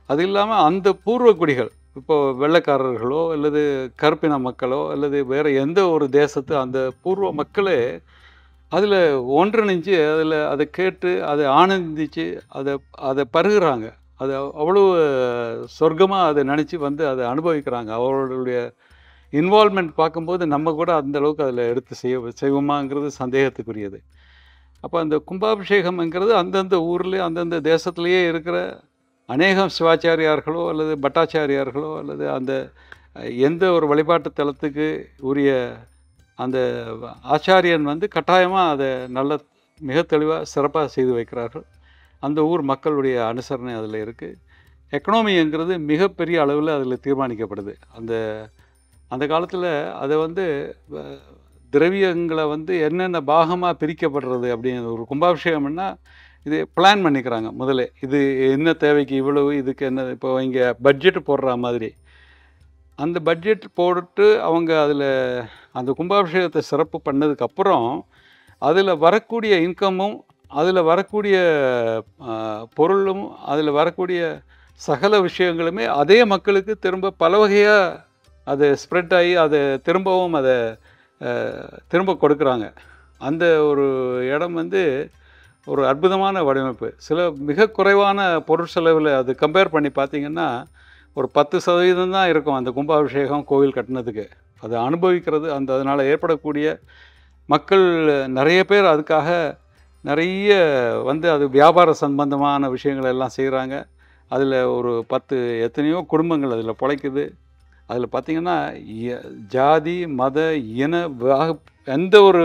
அது இல்லாமல் அந்த பூர்வக்குடிகள், இப்போது வெள்ளைக்காரர்களோ அல்லது கருப்பின மக்களோ அல்லது வேறு எந்த ஒரு தேசத்து அந்த பூர்வ மக்களே அதில் ஒன்றிணைஞ்சு அதை கேட்டு அதை ஆனந்தித்து அதை பருகுறாங்க. அது அவ்வளோ சொர்க்கமாக அதை நினச்சி வந்து அதை அனுபவிக்கிறாங்க. அவர்களுடைய இன்வால்மெண்ட் பார்க்கும்போது நம்ம கூட அந்தளவுக்கு அதில் எடுத்து செய்வோமாங்கிறது சந்தேகத்துக்குரியது. அப்போ அந்த கும்பாபிஷேகம்ங்கிறது அந்தந்த ஊரில் அந்தந்த தேசத்துலேயே இருக்கிற அநேகம் சிவாச்சாரியார்களோ அல்லது பட்டாச்சாரியார்களோ அல்லது அந்த எந்த ஒரு வழிபாட்டு தலத்துக்கு உரிய அந்த ஆச்சாரியன் வந்து கட்டாயமாக அதை மிக தெளிவாக சிறப்பாக செய்து வைக்கிறார்கள். அந்த ஊர் மக்களுடைய அனுசரணை அதில் இருக்குது. எக்கனாமிங்கிறது மிகப்பெரிய அளவில் அதில் தீர்மானிக்கப்படுது. அந்த காலத்தில் அதை வந்து திரவியங்களை வந்து என்னென்ன பாகமாக பிரிக்கப்படுறது அப்படிங்கிற ஒரு கும்பாபிஷேகம்னா இது பிளான் பண்ணிக்கிறாங்க முதல்ல. இது என்ன தேவைக்கு இவ்வளவு, இதுக்கு என்ன, இப்போ இங்கே பட்ஜெட் போடுற மாதிரி அந்த பட்ஜெட் போட்டு அவங்க அதில் அந்த கும்பாபிஷேகத்தை சிறப்பு பண்ணதுக்கப்புறம் அதில் வரக்கூடிய இன்கமும் அதில் வரக்கூடிய பொருளும் அதில் வரக்கூடிய சகல விஷயங்களுமே அதே மக்களுக்கு திரும்ப பல வகையாக அது ஸ்ப்ரெட் ஆகி அதை திரும்பவும் அதை திரும்ப கொடுக்குறாங்க. அந்த ஒரு இடம் வந்து ஒரு அற்புதமான வடிவமைப்பு. சில மிக குறைவான பொருட்செலவில் அது கம்பேர் பண்ணி பார்த்திங்கன்னா ஒரு 10% தான் இருக்கும் அந்த கும்பாபிஷேகம் கோவில் கட்டினதுக்கு. அதை அனுபவிக்கிறது அதனால் ஏற்படக்கூடிய மக்கள் நிறைய பேர் அதுக்காக நிறைய அது வியாபார சம்பந்தமான விஷயங்கள் எல்லாம் செய்கிறாங்க. அதில் ஒரு 10 எத்தனையோ குடும்பங்கள் அதில் பிழைக்குது. அதில் பார்த்திங்கன்னா ஜாதி மத இன எந்த ஒரு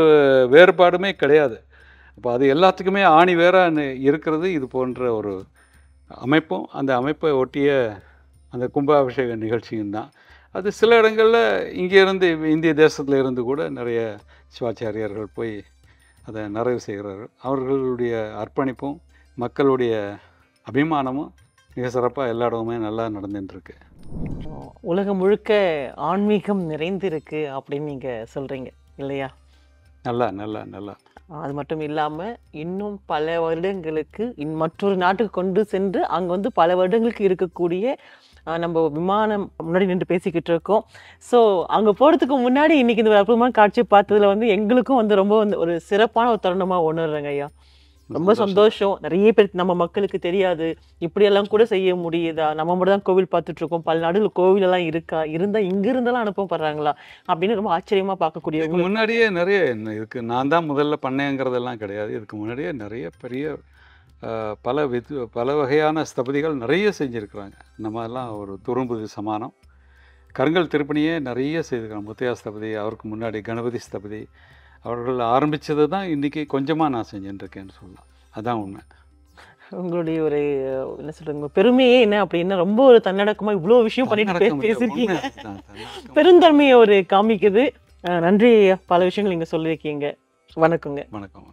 வேறுபாடுமே கிடையாது. அப்போ அது எல்லாத்துக்குமே ஆணி வேற இருக்கிறது இது போன்ற ஒரு அமைப்பும் அந்த அமைப்பை ஒட்டிய அந்த கும்பாபிஷேக நிகழ்ச்சியும் தான். அது சில இடங்களில் இங்கேருந்து இந்திய தேசத்தில் இருந்து கூட நிறைய சிவாச்சாரியர்கள் போய் அதை நிறைவு செய்கிறார்கள். அவர்களுடைய அர்ப்பணிப்பும் மக்களுடைய அபிமானமும் மிக சிறப்பாக எல்லா இடமுமே நல்லா நடந்துட்டுருக்கு. உலகம் முழுக்க ஆன்மீகம் நிறைந்திருக்கு அப்படின்னு நீங்கள் சொல்கிறீங்க இல்லையா? நல்லா நல்லா நல்லா. அது மட்டும் இல்லாமல் இன்னும் பல வருடங்களுக்கு மற்றொரு நாட்டுக்கு கொண்டு சென்று அங்கே பல வருடங்களுக்கு இருக்கக்கூடிய நம்ம விமானம் முன்னாடி நின்று பேசிக்கிட்டு இருக்கோம். ஸோ அங்கே போகிறதுக்கு முன்னாடி இன்றைக்கி இந்த அற்புதமான காட்சியை பார்த்ததில் எங்களுக்கும் ரொம்ப ஒரு சிறப்பான ஒரு தருணமாக உணர்றேங்க ஐயா. ரொம்ப சந்தோஷம். நிறைய பேர் நம்ம மக்களுக்கு தெரியாது இப்படியெல்லாம் கூட செய்ய முடியுதா, நம்ம மட்டும் தான் கோவில் பார்த்துட்ருக்கோம், பல நாடுகள் கோவிலெல்லாம் இருக்கா, இருந்தால் இங்கே இருந்தெல்லாம் அனுப்பப்படுறாங்களா அப்படின்னு ரொம்ப ஆச்சரியமாக பார்க்கக்கூடிய. முன்னாடியே நிறைய இருக்குது. நான் தான் முதல்ல பண்ணேங்கிறதெல்லாம் கிடையாது. இதுக்கு முன்னாடியே நிறைய பெரிய பல வகையான ஸ்தபதிகள் நிறைய செஞ்சுருக்குறாங்க. நம்ம எல்லாம் ஒரு துரும்புது சமானம். கருங்கல் திருப்பணியே நிறைய செய்திருக்காங்க. முத்தையா ஸ்தபதி, அவருக்கு முன்னாடி கணபதி ஸ்தபதி, அவர்கள் ஆரம்பித்தது தான் இன்றைக்கி கொஞ்சமாக நான் செஞ்சுட்டுருக்கேன்னு சொல்லலாம். அதுதான் உண்மை. உங்களுடைய ஒரு என்ன சொல்கிறீங்க பெருமையே என்ன அப்படின்னா ரொம்ப ஒரு தன்னடக்கமாக இவ்வளோ விஷயம் பண்ணிட்டு பேசியிருக்கீங்க. பெருந்தன்மையை ஒரு காமிக்குது. நன்றி, பல விஷயங்கள் நீங்கள் சொல்லியிருக்கீங்க. வணக்கங்க. வணக்கம்.